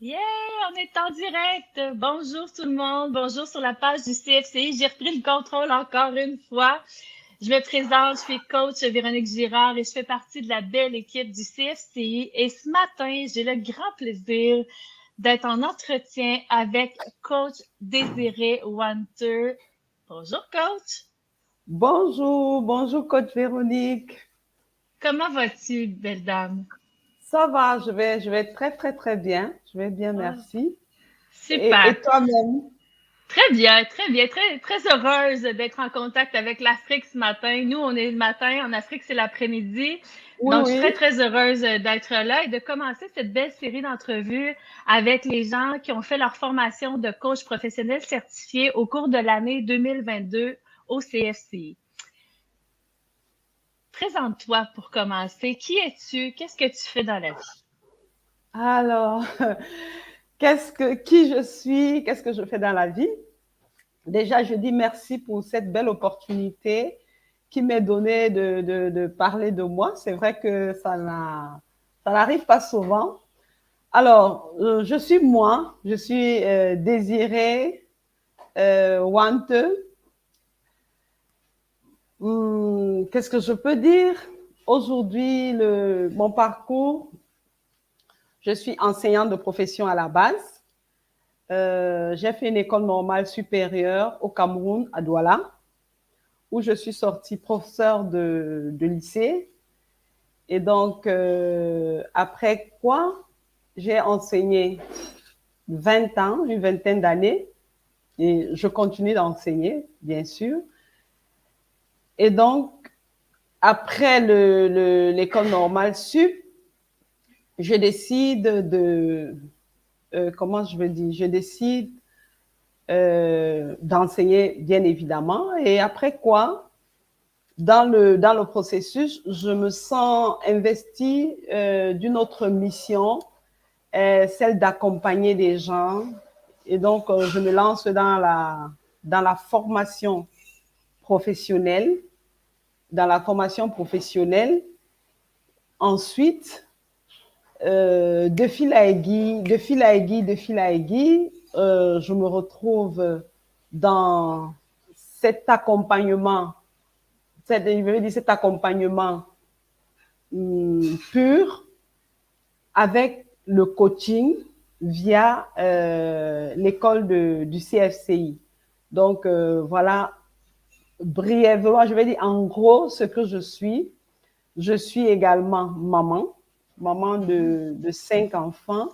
Yeah, on est en direct. Bonjour tout le monde. Bonjour sur la page du CFCI. J'ai repris le contrôle encore une fois. Je me présente, je suis coach Véronique Girard et je fais partie de la belle équipe du CFCI. Et ce matin, j'ai le grand plaisir d'être en entretien avec coach Désiré Wanter. Bonjour coach. Bonjour, bonjour coach Véronique. Comment vas-tu, belle dame? Ça va, je vais très bien. Je vais bien, Ah, merci. Et, super. et toi-même? Très bien, très heureuse d'être en contact avec l'Afrique ce matin. Nous, on est le matin, en Afrique, c'est l'après-midi. Oui, Donc, je suis oui. très heureuse d'être là et de commencer cette belle série d'entrevues avec les gens qui ont fait leur formation de coach professionnel certifié au cours de l'année 2022 au CFCI. Présente-toi pour commencer. Qui es-tu? Qu'est-ce que tu fais dans la vie? Alors, qui je suis? Qu'est-ce que je fais dans la vie? Déjà, je dis merci pour cette belle opportunité qui m'est donnée de parler de moi. C'est vrai que ça n'arrive pas souvent. Alors, je suis moi, je suis Désirée Wante. Qu'est-ce que je peux dire? Aujourd'hui, mon parcours, je suis enseignante de profession à la base. J'ai fait une école normale supérieure au Cameroun, à Douala, où je suis sortie professeure de lycée. Et donc, après quoi, j'ai enseigné 20 ans, une vingtaine d'années, et je continue d'enseigner, bien sûr. Et donc, après l'école normale sup, je décide comment je veux dire, je décide d'enseigner, bien évidemment. Et après quoi, dans le processus, je me sens investie d'une autre mission, celle d'accompagner des gens. Et donc, je me lance dans la formation professionnelle, dans la formation professionnelle. Ensuite, de fil à aiguille, je me retrouve dans cet accompagnement, je veux dire cet accompagnement pur avec le coaching via l'école du CFCI. Donc, voilà, brièvement, je vais dire en gros ce que je suis. Je suis également maman de 5 enfants.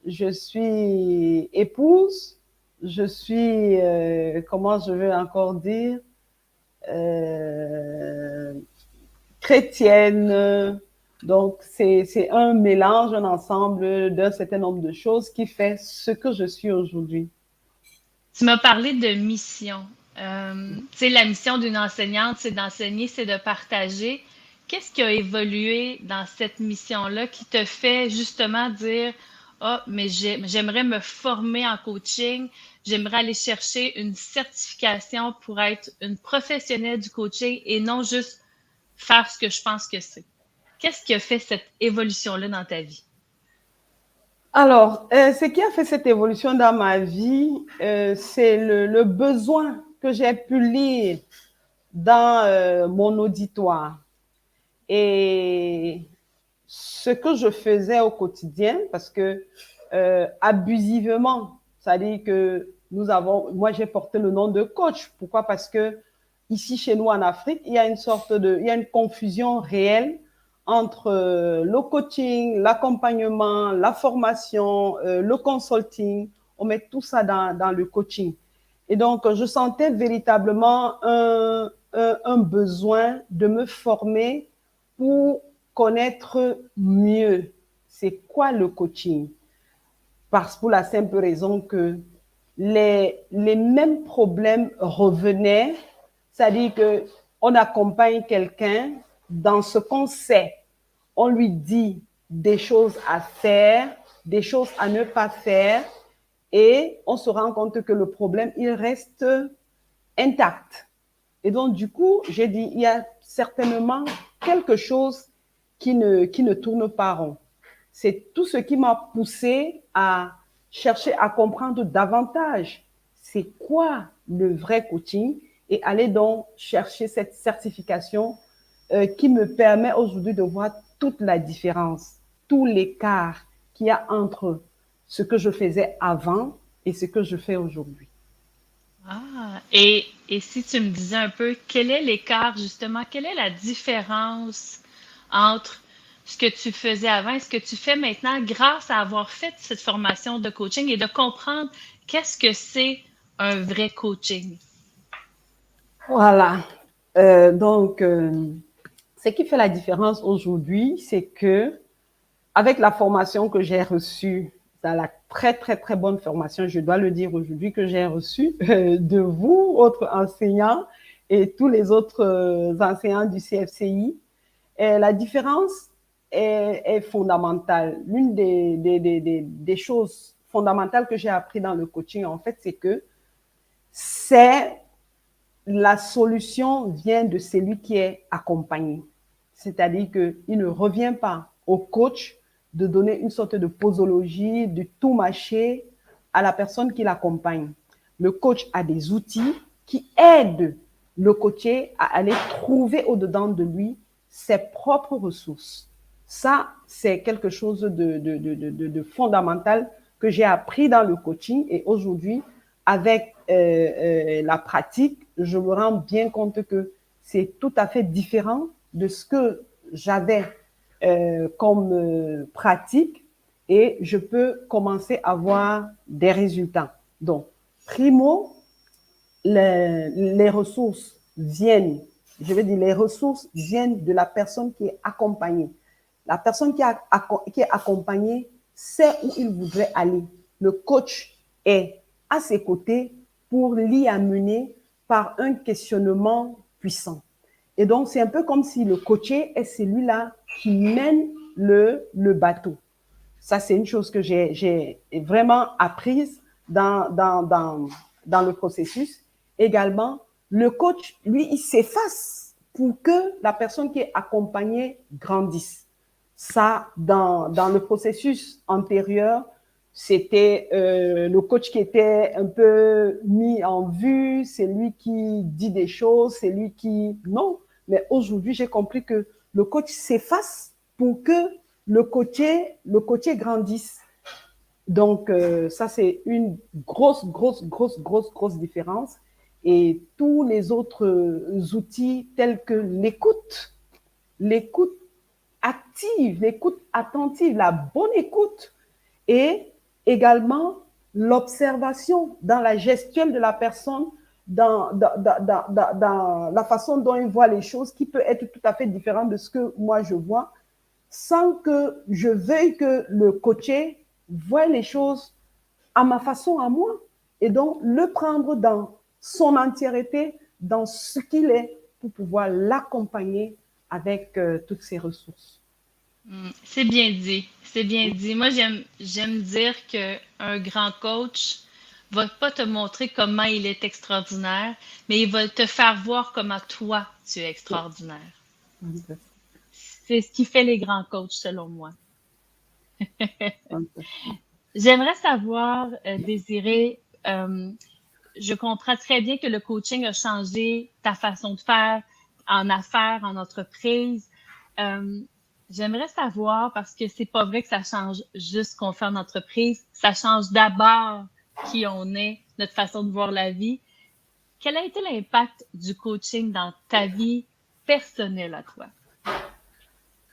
Je suis épouse, je suis, comment je veux encore dire, euh, chrétienne. Donc, c'est un mélange, un ensemble d'un certain nombre de choses qui fait ce que je suis aujourd'hui. Tu m'as parlé de mission. Tu sais, la mission d'une enseignante, c'est d'enseigner, c'est de partager. Qu'est-ce qui a évolué dans cette mission-là qui te fait justement dire, ah, mais j'aimerais me former en coaching, j'aimerais aller chercher une certification pour être une professionnelle du coaching et non juste faire ce que je pense que c'est. Qu'est-ce qui a fait cette évolution-là dans ta vie? Alors, ce qui a fait cette évolution dans ma vie, c'est le besoin que j'ai pu lire dans mon auditoire. Et ce que je faisais au quotidien, parce que abusivement, c'est-à-dire que moi j'ai porté le nom de coach. Pourquoi? Parce que ici chez nous en Afrique, il y a une confusion réelle entre le coaching, l'accompagnement, la formation, le consulting. On met tout ça dans le coaching. Et donc, je sentais véritablement un besoin de me former pour connaître mieux c'est quoi le coaching. Pour la simple raison que les mêmes problèmes revenaient, c'est-à-dire qu'on accompagne quelqu'un dans ce qu'on sait. On lui dit des choses à faire, des choses à ne pas faire, et on se rend compte que le problème, il reste intact. Et donc, du coup, j'ai dit, il y a certainement quelque chose qui ne tourne pas rond. c'est tout ce qui m'a poussé à chercher à comprendre davantage c'est quoi le vrai coaching et aller donc chercher cette certification qui me permet aujourd'hui de voir toute la différence, tout l'écart qu'il y a entre ce que je faisais avant et ce que je fais aujourd'hui. Ah, et si tu me disais un peu, quel est l'écart justement, quelle est la différence entre ce que tu faisais avant et ce que tu fais maintenant grâce à avoir fait cette formation de coaching et de comprendre qu'est-ce que c'est un vrai coaching? Voilà. Donc, ce qui fait la différence aujourd'hui, c'est que avec la formation que j'ai reçue, dans la très, très, très bonne formation, je dois le dire aujourd'hui, que j'ai reçue de vous, autres enseignants, et tous les autres enseignants du CFCI, et la différence est fondamentale. L'une des choses fondamentales que j'ai appris dans le coaching, en fait, c'est que c'est la solution vient de celui qui est accompagné. C'est-à-dire qu'il ne revient pas au coach de donner une sorte de posologie, de tout mâcher à la personne qui l'accompagne. Le coach a des outils qui aident le coaché à aller trouver au-dedans de lui ses propres ressources. Ça, c'est quelque chose de fondamental que j'ai appris dans le coaching et aujourd'hui, avec la pratique, je me rends bien compte que c'est tout à fait différent de ce que j'avais comme pratique et je peux commencer à voir des résultats. Donc, primo, les ressources viennent, je vais dire, les ressources viennent de la personne qui est accompagnée. La personne qui est accompagnée sait où il voudrait aller. Le coach est à ses côtés pour l'y amener par un questionnement puissant. Et donc, c'est un peu comme si le coaché est celui-là qui mène le bateau. Ça, c'est une chose que j'ai vraiment apprise dans le processus. Également, le coach, lui, il s'efface pour que la personne qui est accompagnée grandisse. Ça, dans le processus antérieur, c'était le coach qui était un peu mis en vue, c'est lui qui dit des choses, c'est lui qui... Non, mais aujourd'hui, j'ai compris que le coach s'efface pour que le coaché grandisse. Donc, ça, c'est une grosse différence. Et tous les autres outils tels que l'écoute active, l'écoute attentive, la bonne écoute et également l'observation dans la gestuelle de la personne, dans la façon dont il voit les choses qui peut être tout à fait différente de ce que moi je vois, sans que je veuille que le coaché voie les choses à ma façon, à moi, et donc le prendre dans son entièreté, dans ce qu'il est, pour pouvoir l'accompagner avec toutes ses ressources. C'est bien dit, c'est bien dit. Moi, j'aime dire que un grand coach va pas te montrer comment il est extraordinaire, mais il va te faire voir comment toi tu es extraordinaire. C'est ce qui fait les grands coachs, selon moi. J'aimerais savoir, Désiré, je comprends très bien que le coaching a changé ta façon de faire en affaires, en entreprise. Euh, J'aimerais savoir, parce que c'est pas vrai que ça change juste ce qu'on fait en entreprise, ça change d'abord qui on est, notre façon de voir la vie. Quel a été l'impact du coaching dans ta vie personnelle à toi?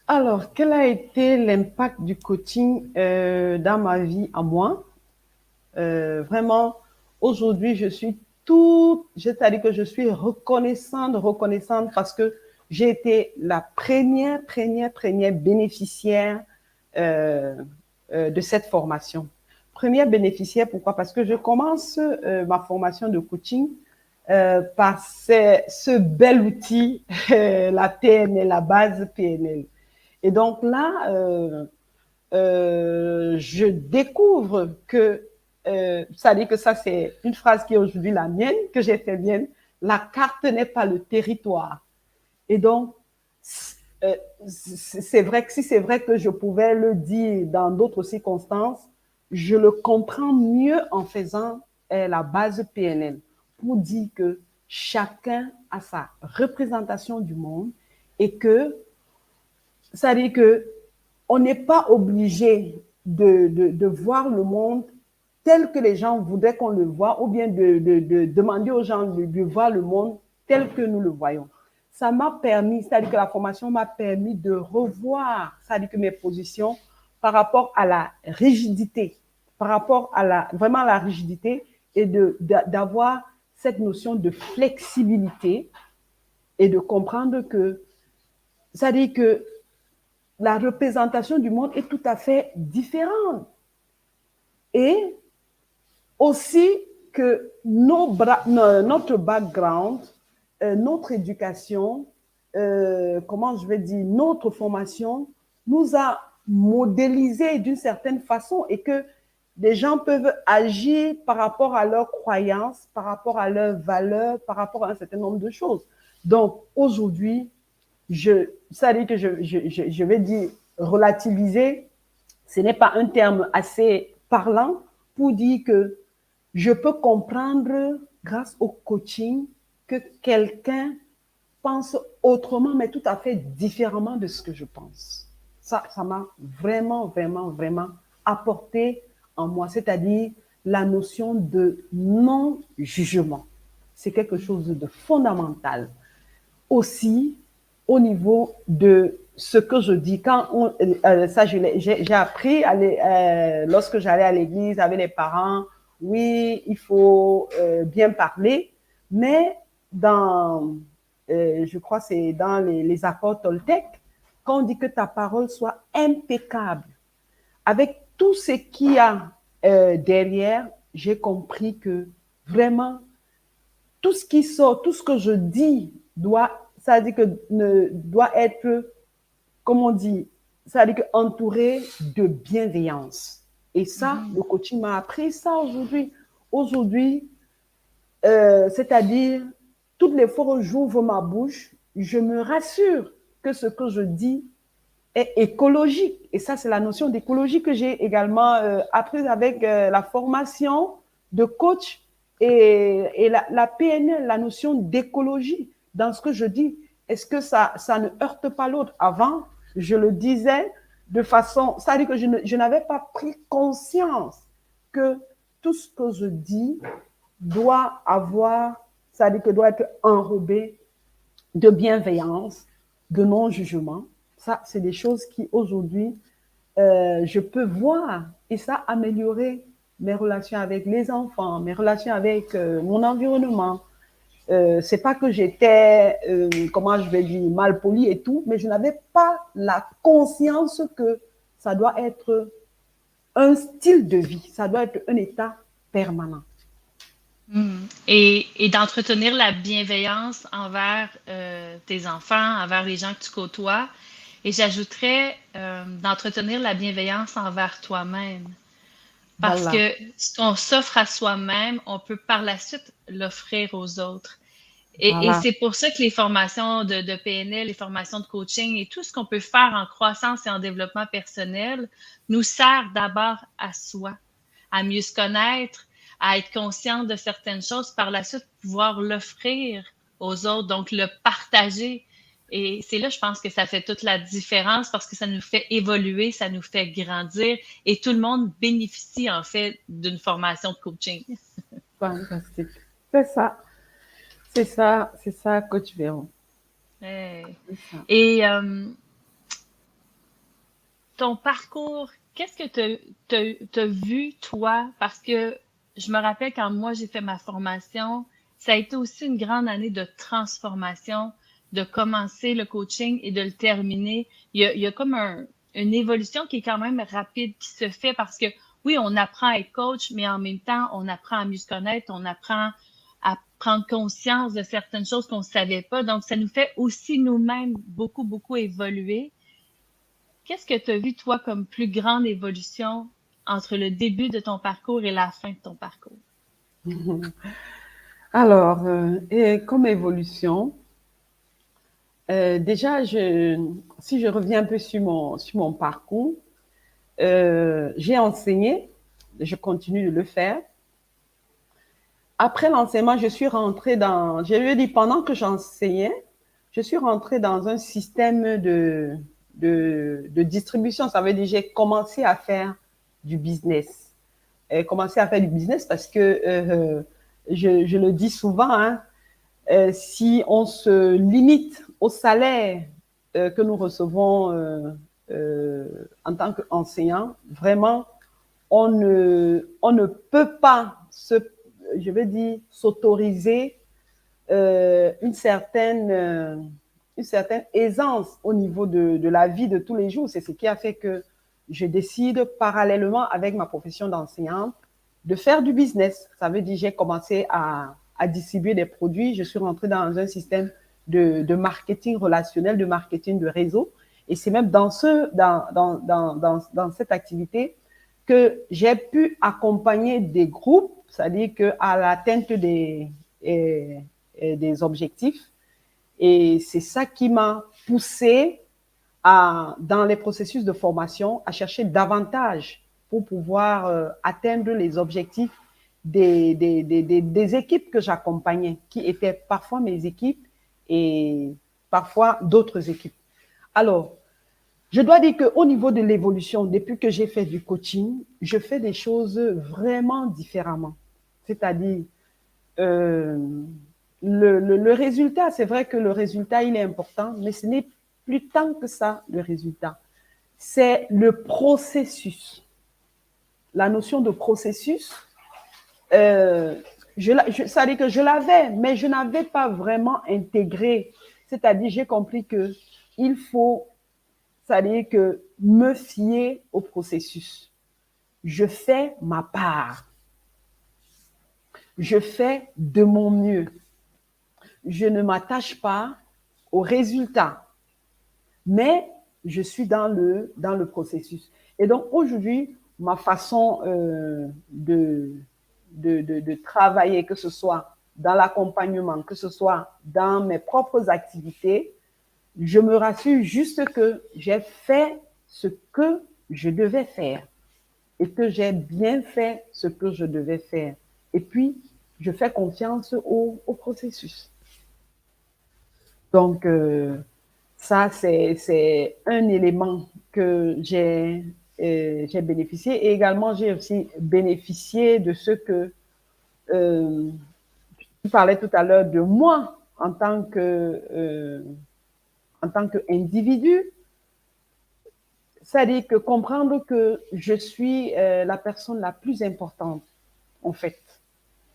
Alors, quel a été l'impact du coaching dans ma vie à moi? Vraiment, aujourd'hui, c'est-à-dire que je suis reconnaissante parce que j'ai été la première bénéficiaire de cette formation. Première bénéficiaire, pourquoi? Parce que je commence ma formation de coaching par ce bel outil, la PNL, la base PNL. Et donc là, je découvre que, ça dit que ça c'est une phrase qui est aujourd'hui la mienne, que j'ai fait mienne, la carte n'est pas le territoire. Et donc, c'est vrai que si c'est vrai que je pouvais le dire dans d'autres circonstances, je le comprends mieux en faisant la base PNL pour dire que chacun a sa représentation du monde et que ça dit que on n'est pas obligé de voir le monde tel que les gens voudraient qu'on le voit ou bien de demander aux gens de voir le monde tel que nous le voyons. Ça m'a permis, c'est-à-dire que la formation m'a permis de revoir, c'est-à-dire que mes positions par rapport à la rigidité, par rapport à vraiment à la rigidité et d'avoir cette notion de flexibilité et de comprendre que, c'est-à-dire que la représentation du monde est tout à fait différente. Et aussi que notre background, notre éducation, comment je vais dire, notre formation nous a modélisés d'une certaine façon et que les gens peuvent agir par rapport à leurs croyances, par rapport à leurs valeurs, par rapport à un certain nombre de choses. Donc aujourd'hui, ça veut dire que je vais dire relativiser, ce n'est pas un terme assez parlant pour dire que je peux comprendre grâce au coaching que quelqu'un pense autrement, mais tout à fait différemment de ce que je pense. Ça m'a vraiment, vraiment, vraiment apporté en moi, c'est-à-dire la notion de non-jugement. C'est quelque chose de fondamental. Aussi, au niveau de ce que je dis, ça j'ai appris lorsque j'allais à l'église avec les parents, oui, il faut bien parler, mais je crois que c'est dans les accords Toltec, quand on dit que ta parole soit impeccable, avec tout ce qu'il y a derrière, j'ai compris que vraiment, tout ce qui sort, tout ce que je dis ça veut dire que doit être, comme on dit, ça veut dire que entouré de bienveillance. Et ça, le coaching m'a appris ça aujourd'hui. Aujourd'hui, c'est-à-dire, toutes les fois où j'ouvre ma bouche, je me rassure que ce que je dis est écologique. Et ça, c'est la notion d'écologie que j'ai également apprise avec la formation de coach et la PNL, la notion d'écologie dans ce que je dis. Est-ce que ça ne heurte pas l'autre? Avant, je le disais de façon, c'est-à-dire que je n'avais pas pris conscience que tout ce que je dis doit avoir, c'est-à-dire que doit être enrobé de bienveillance, de non-jugement. Ça, c'est des choses qui, aujourd'hui, je peux voir et ça améliorer mes relations avec les enfants, mes relations avec mon environnement. C'est pas que j'étais, comment je vais dire, mal poli et tout, mais je n'avais pas la conscience que ça doit être un style de vie, ça doit être un état permanent. Et d'entretenir la bienveillance envers tes enfants, envers les gens que tu côtoies. Et j'ajouterais d'entretenir la bienveillance envers toi-même. Parce Voilà. que ce qu'on s'offre à soi-même, on peut par la suite l'offrir aux autres. Et Voilà. c'est pour ça que les formations de PNL, les formations de coaching et tout ce qu'on peut faire en croissance et en développement personnel nous sert d'abord à soi, à mieux se connaître, à être conscient de certaines choses, par la suite pouvoir l'offrir aux autres, donc le partager. Et c'est là, je pense que ça fait toute la différence parce que ça nous fait évoluer, ça nous fait grandir et tout le monde bénéficie en fait d'une formation de coaching. Fantastique. C'est ça. C'est ça, coach Véron. Ouais. C'est ça. Et ton parcours, qu'est-ce que tu as vu, toi? Parce que je me rappelle quand moi j'ai fait ma formation, ça a été aussi une grande année de transformation, de commencer le coaching et de le terminer. Il y a comme une évolution qui est quand même rapide qui se fait parce que oui, on apprend à être coach, mais en même temps, on apprend à mieux se connaître, on apprend à prendre conscience de certaines choses qu'on ne savait pas. Donc, ça nous fait aussi nous-mêmes beaucoup, beaucoup évoluer. Qu'est-ce que tu as vu, toi, comme plus grande évolution entre le début de ton parcours et la fin de ton parcours? Alors, et comme évolution, Déjà, si je reviens un peu sur mon parcours, j'ai enseigné, je continue de le faire. Après l'enseignement, je lui ai dit, pendant que j'enseignais, je suis rentrée dans un système de distribution. Ça veut dire, j'ai commencé à faire du business. Commencer à faire du business parce que, je le dis souvent, hein, si on se limite au salaire que nous recevons en tant qu'enseignant, vraiment, on ne peut pas je veux dire, s'autoriser une certaine aisance au niveau de la vie de tous les jours. C'est ce qui a fait que je décide, parallèlement avec ma profession d'enseignante, de faire du business. Ça veut dire, j'ai commencé à distribuer des produits. Je suis rentrée dans un système de marketing relationnel, de marketing de réseau. Et c'est même dans cette activité que j'ai pu accompagner des groupes, c'est-à-dire qu'à l'atteinte des objectifs. Et c'est ça qui m'a poussé dans les processus de formation, à chercher davantage pour pouvoir atteindre les objectifs des équipes que j'accompagnais, qui étaient parfois mes équipes et parfois d'autres équipes. Alors, je dois dire qu'au niveau de l'évolution, depuis que j'ai fait du coaching, je fais des choses vraiment différemment. C'est-à-dire, euh, le résultat, c'est vrai que le résultat, il est important, mais ce n'est plus tant que ça, le résultat. C'est le processus. La notion de processus, ça veut dire que je l'avais, mais je n'avais pas vraiment intégré. C'est-à-dire, j'ai compris que il faut, c'est-à-dire que me fier au processus. Je fais ma part. Je fais de mon mieux. Je ne m'attache pas au résultat, mais je suis dans le processus. Et donc aujourd'hui, ma façon de travailler, que ce soit dans l'accompagnement, que ce soit dans mes propres activités, je me rassure juste que j'ai fait ce que je devais faire et que j'ai bien fait ce que je devais faire. Et puis, je fais confiance au processus. Donc, ça, c'est un élément que j'ai bénéficié. Et également, j'ai aussi bénéficié de ce que tu parlais tout à l'heure de moi en tant qu'individu. C'est-à-dire que comprendre que je suis la personne la plus importante, en fait.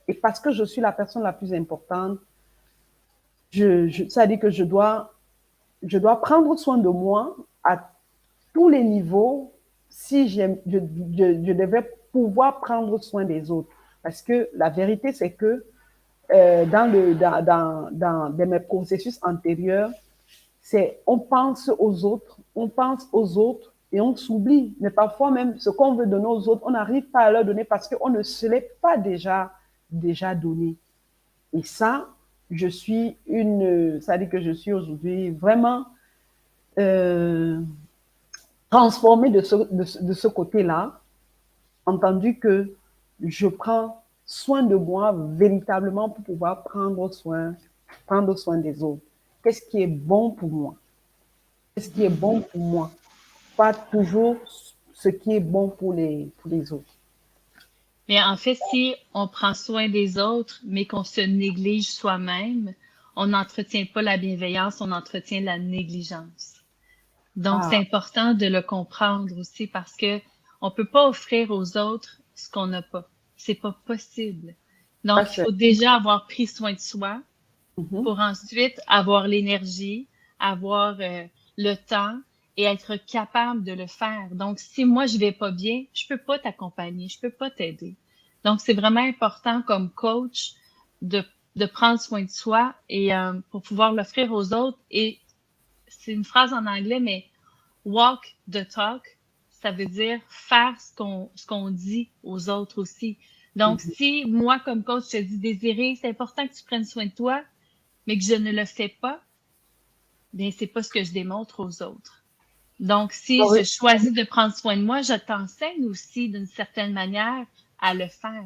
Et parce que je suis la personne la plus importante, c'est-à-dire que je dois prendre soin de moi à tous les niveaux si je devais pouvoir prendre soin des autres. Parce que la vérité, c'est que dans mes processus antérieurs, on pense aux autres et on s'oublie. Mais parfois même, ce qu'on veut donner aux autres, on n'arrive pas à leur donner parce qu'on ne se l'est pas déjà donné. Et ça, ça dit que je suis aujourd'hui vraiment euh, transformée de ce côté-là, entendu que je prends soin de moi véritablement pour pouvoir prendre soin des autres. Qu'est-ce qui est bon pour moi? Qu'est-ce qui est bon pour moi? Pas toujours ce qui est bon pour les autres. Mais en fait, si on prend soin des autres, mais qu'on se néglige soi-même, on n'entretient pas la bienveillance, on entretient la négligence. Donc, c'est Ah, important de le comprendre aussi parce que on peut pas offrir aux autres ce qu'on n'a pas. C'est pas possible. ça Donc, il c'est. faut déjà avoir pris soin de soi Mhm. pour ensuite avoir l'énergie, avoir le temps et être capable de le faire. Donc, si moi, je vais pas bien, je peux pas t'accompagner, je peux pas t'aider. Donc, c'est vraiment important comme coach de, de prendre soin de soi et pour pouvoir l'offrir aux autres. Et c'est une phrase en anglais, mais walk the talk, ça veut dire faire ce qu'on dit aux autres aussi. Donc, Mhm. si moi, comme coach, je te dis, Désirée, c'est important que tu prennes soin de toi, mais que je ne le fais pas, bien, c'est pas ce que je démontre aux autres. Donc, si Ah oui. je choisis de prendre soin de moi, je t'enseigne aussi d'une certaine manière à le faire.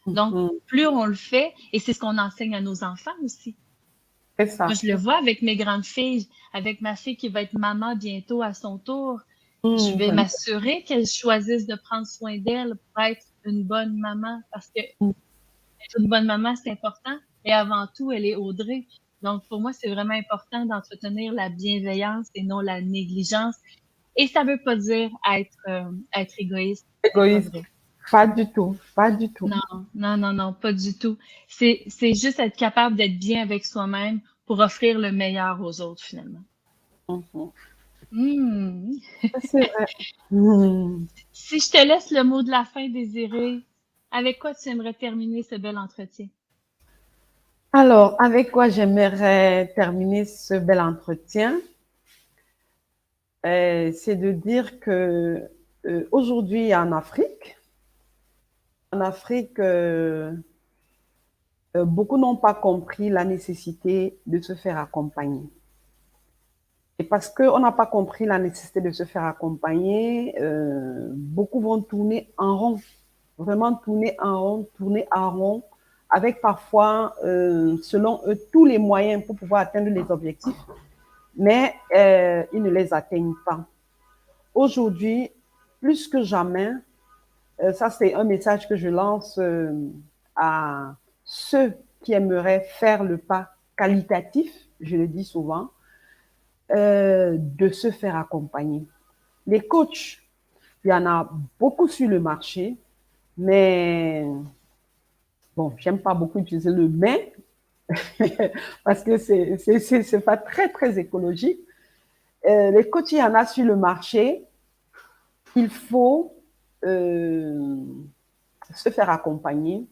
Donc, Mhm. plus on le fait, et c'est ce qu'on enseigne à nos enfants aussi. C'est Moi, ça. je le vois avec mes grandes filles, avec ma fille qui va être maman bientôt à son tour. Je vais Vraiment. m'assurer qu'elle choisisse de prendre soin d'elle pour être une bonne maman parce que être une bonne maman, c'est important. Et avant tout, elle est Audrey. Donc, pour moi, c'est vraiment important d'entretenir la bienveillance et non la négligence. Et ça veut pas dire être égoïste. C'est pas Égoïste. vrai. Pas du tout. Pas du tout. Non, non, non, non, pas du tout. C'est juste être capable d'être bien avec soi-même pour offrir le meilleur aux autres, finalement. Mhm. Hmm. C'est vrai. Mhm. Si je te laisse le mot de la fin, Désiré, avec quoi tu aimerais terminer ce bel entretien? Alors, avec quoi j'aimerais terminer ce bel entretien? C'est de dire que aujourd'hui en Afrique, beaucoup n'ont pas compris la nécessité de se faire accompagner. Et parce qu'on n'a pas compris la nécessité de se faire accompagner, beaucoup vont tourner en rond, vraiment tourner en rond, avec parfois, selon eux, tous les moyens pour pouvoir atteindre les objectifs, mais ils ne les atteignent pas. Aujourd'hui, plus que jamais, ça c'est un message que je lance à ceux qui aimeraient faire le pas qualitatif, je le dis souvent, de se faire accompagner. Les coachs, il y en a beaucoup sur le marché, mais bon, j'aime pas beaucoup utiliser le mais parce que c'est pas très très écologique. Les coachs, il y en a sur le marché. Il faut euh, se faire accompagner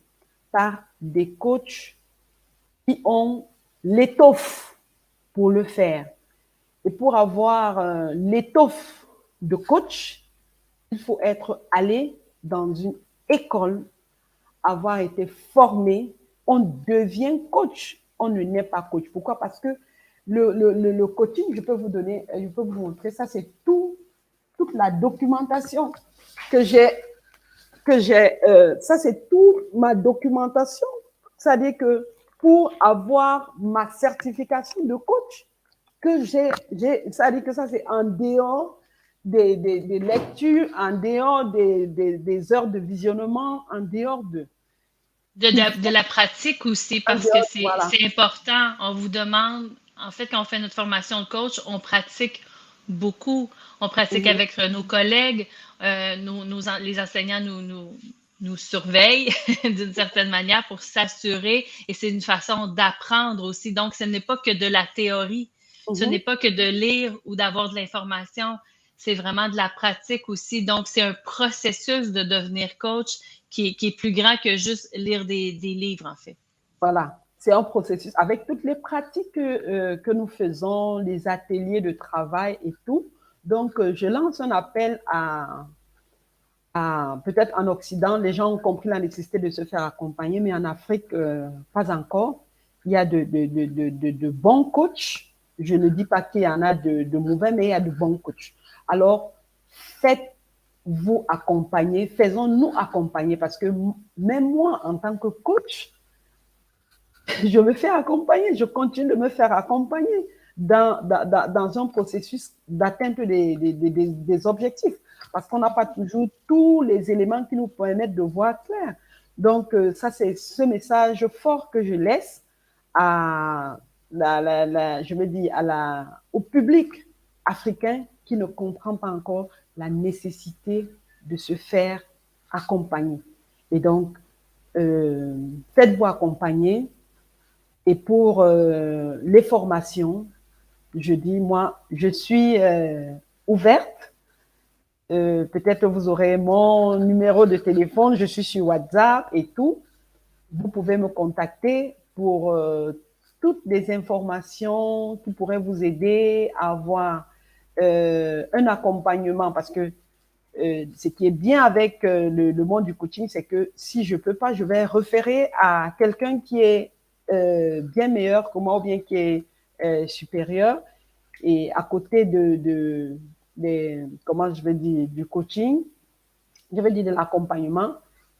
par des coachs qui ont l'étoffe pour le faire. Et pour avoir l'étoffe de coach, il faut être allé dans une école, avoir été formé. On devient coach, on ne naît pas coach. Pourquoi? Parce que le coaching, je peux vous montrer, ça c'est toute la documentation que j'ai, ça c'est toute ma documentation. C'est-à-dire que pour avoir ma certification de coach, c'est-à-dire que ça c'est en dehors des lectures, en dehors des heures de visionnement, en dehors de. De la pratique aussi, En parce que dehors, voilà. c'est important. On vous demande, en fait, quand on fait notre formation de coach, on pratique beaucoup. On pratique Mhm. avec nos collègues, les enseignants nous surveillent d'une certaine manière pour s'assurer, et c'est une façon d'apprendre aussi. Donc, ce n'est pas que de la théorie, ce n'est Mhm. pas que de lire ou d'avoir de l'information, c'est vraiment de la pratique aussi. Donc, c'est un processus de devenir coach qui est plus grand que juste lire des livres, en fait. Voilà. C'est un processus avec toutes les pratiques que nous faisons, les ateliers de travail et tout. Donc, je lance un appel peut-être en Occident, les gens ont compris la nécessité de se faire accompagner, mais en Afrique, pas encore. Il y a de bons coachs. Je ne dis pas qu'il y en a de mauvais, mais il y a de bons coachs. Alors, faites-vous accompagner, faisons-nous accompagner, parce que même moi, en tant que coach, je me fais accompagner, je continue de me faire accompagner dans un processus d'atteinte des objectifs, parce qu'on n'a pas toujours tous les éléments qui nous permettent de voir clair. Donc, ça, c'est ce message fort que je laisse à je me dis, au public africain qui ne comprend pas encore la nécessité de se faire accompagner. Et donc, faites-vous accompagner, et pour les formations, je dis, moi, je suis ouverte. Peut-être vous aurez mon numéro de téléphone, je suis sur WhatsApp et tout. Vous pouvez me contacter pour toutes les informations qui pourraient vous aider à avoir un accompagnement, parce que ce qui est bien avec le monde du coaching, c'est que si je ne peux pas, je vais référer à quelqu'un qui est bien meilleur que moi ou bien qui est supérieur. Et à côté comment je vais dire, du coaching, je vais dire de l'accompagnement,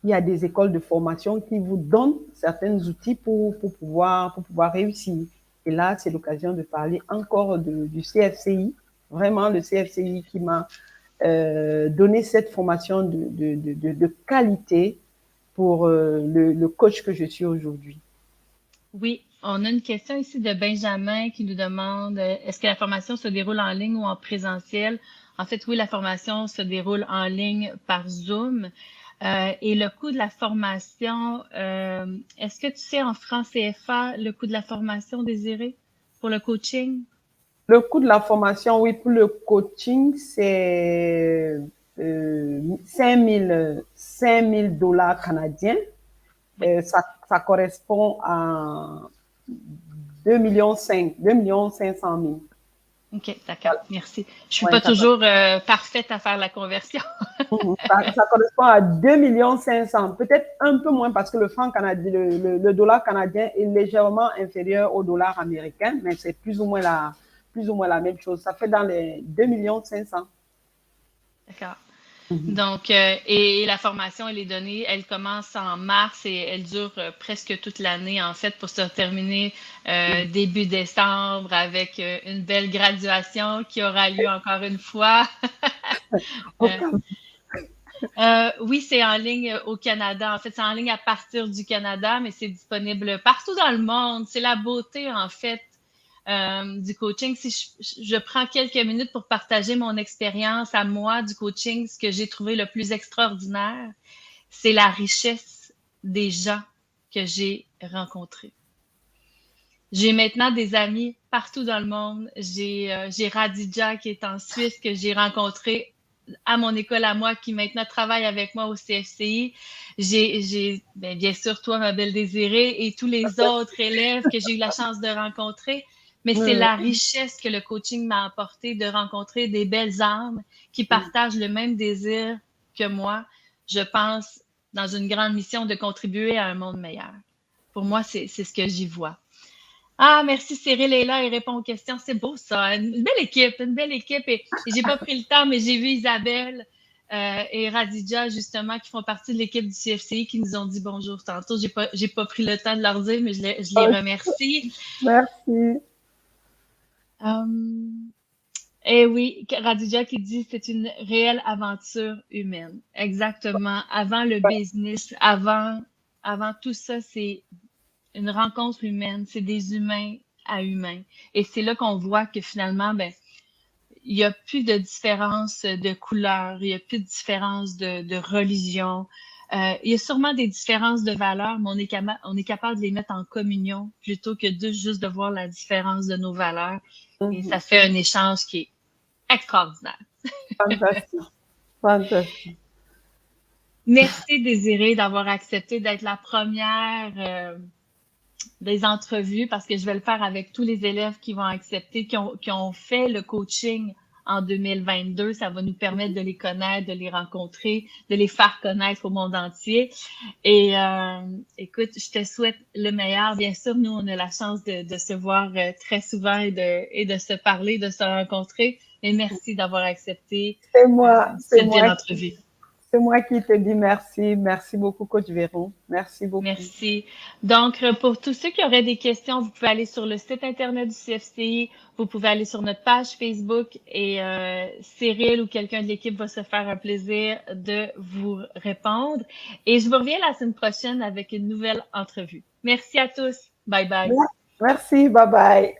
il y a des écoles de formation qui vous donnent certains outils pour pouvoir réussir. Et là, c'est l'occasion de parler encore du CFCI, vraiment le CFCI qui m'a donné cette formation de qualité pour le coach que je suis aujourd'hui. Oui, on a une question ici de Benjamin qui nous demande est-ce que la formation se déroule en ligne ou en présentiel? En fait, oui, la formation se déroule en ligne par Zoom. Et le coût de la formation, est-ce que tu sais en francs CFA le coût de la formation désirée pour le coaching? Le coût de la formation, oui, pour le coaching, c'est 5 000 dollars canadiens. Ça correspond à 2 millions 500 000. OK, d'accord, merci. Je suis pas toujours parfaite à faire la conversion. Ça correspond à 2 500 000, peut-être un peu moins parce que le franc canadien, le dollar canadien est légèrement inférieur au dollar américain, mais c'est plus ou moins la même chose. Ça fait dans les 2 500 000. D'accord. Donc, et la formation, elle est donnée, elle commence en mars et elle dure presque toute l'année, en fait, pour se terminer début décembre avec une belle graduation qui aura lieu encore une fois. Oui, c'est en ligne au Canada. En fait, c'est en ligne à partir du Canada, mais c'est disponible partout dans le monde. C'est la beauté, en fait, du coaching. Si je prends quelques minutes pour partager mon expérience à moi du coaching, ce que j'ai trouvé le plus extraordinaire, c'est la richesse des gens que j'ai rencontrés. J'ai maintenant des amis partout dans le monde. J'ai Radija qui est en Suisse que j'ai rencontré à mon école à moi qui maintenant travaille avec moi au CFCI. J'ai bien sûr toi, ma belle Désirée, et tous les autres élèves que j'ai eu la chance de rencontrer. Mais c'est la richesse que le coaching m'a apporté de rencontrer des belles âmes qui partagent le même désir que moi. Je pense dans une grande mission de contribuer à un monde meilleur. Pour moi, c'est ce que j'y vois. Ah, merci Cyril est là, il répond aux questions. C'est beau ça. Une belle équipe, une belle équipe. Et j'ai pas pris le temps, mais j'ai vu Isabelle et Radija, justement, qui font partie de l'équipe du CFCI, qui nous ont dit bonjour tantôt. J'ai pas pris le temps de leur dire, mais je les remercie. Merci. Et oui, Radija qui dit c'est une réelle aventure humaine. Exactement. Avant le business, avant tout ça, c'est une rencontre humaine, c'est des humains à humains. Et c'est là qu'on voit que finalement, il n'y a plus de différence de couleur, il n'y a plus de différence de religion. Il y a sûrement des différences de valeurs, mais on est capable de les mettre en communion plutôt que juste de voir la différence de nos valeurs. Et ça fait un échange qui est extraordinaire. Fantastique. Fantastique. Merci Désirée d'avoir accepté d'être la première des entrevues parce que je vais le faire avec tous les élèves qui vont accepter, qui ont fait le coaching en 2022. Ça va nous permettre de les connaître, de les rencontrer, de les faire connaître au monde entier. Et écoute, je te souhaite le meilleur. Bien sûr, nous, on a la chance de se voir très souvent et de se parler, de se rencontrer. Et merci d'avoir accepté cette belle entrevue. C'est moi qui te dis merci. Merci beaucoup, Coach Véron. Merci beaucoup. Merci. Donc, pour tous ceux qui auraient des questions, vous pouvez aller sur le site Internet du CFCI, vous pouvez aller sur notre page Facebook et Cyril ou quelqu'un de l'équipe va se faire un plaisir de vous répondre. Et je vous reviens la semaine prochaine avec une nouvelle entrevue. Merci à tous. Bye bye. Merci. Bye bye.